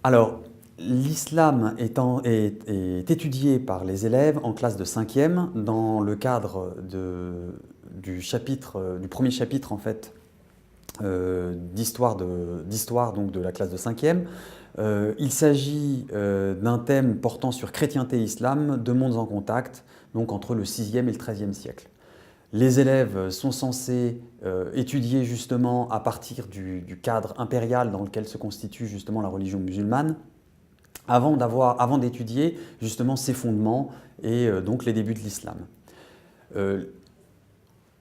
Alors, l'islam est étudié par les élèves en classe de 5e dans le cadre du premier chapitre en fait, d'histoire donc de la classe de 5e. Il s'agit d'un thème portant sur chrétienté et islam, deux mondes en contact, donc entre le 6e et le 13e siècle. Les élèves sont censés étudier justement à partir du cadre impérial dans lequel se constitue justement la religion musulmane, avant d'étudier justement ses fondements et donc les débuts de l'islam.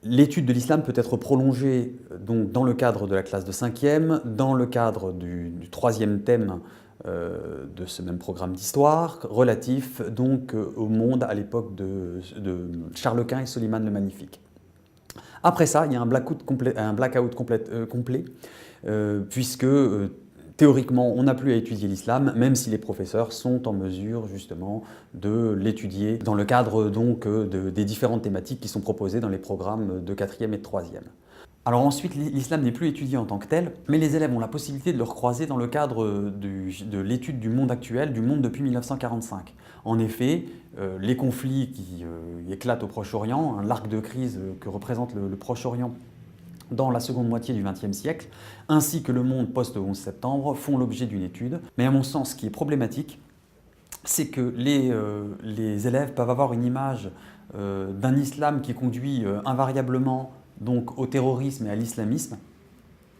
L'étude de l'islam peut être prolongée donc, dans le cadre de la classe de 5e, dans le cadre du troisième thème de ce même programme d'histoire, relatif donc au monde à l'époque de Charles Quint et Soliman le Magnifique. Après ça, il y a un blackout complet, puisque théoriquement, on n'a plus à étudier l'islam, même si les professeurs sont en mesure justement de l'étudier dans le cadre donc des différentes thématiques qui sont proposées dans les programmes de 4e et de 3e. Alors ensuite, l'islam n'est plus étudié en tant que tel, mais les élèves ont la possibilité de le recroiser dans le cadre de l'étude du monde actuel, du monde depuis 1945. En effet, les conflits qui éclatent au Proche-Orient, l'arc de crise que représente le Proche-Orient dans la seconde moitié du XXe siècle, ainsi que le monde post-11 septembre, font l'objet d'une étude. Mais à mon sens, ce qui est problématique, c'est que les élèves peuvent avoir une image d'un islam qui conduit invariablement donc, au terrorisme et à l'islamisme,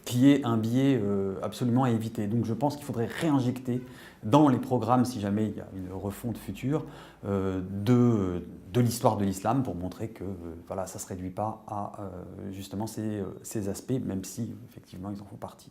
qui est un biais absolument à éviter. Donc je pense qu'il faudrait réinjecter dans les programmes, si jamais il y a une refonte future, de l'histoire de l'islam pour montrer que voilà, ça ne se réduit pas à justement ces aspects, même si effectivement ils en font partie.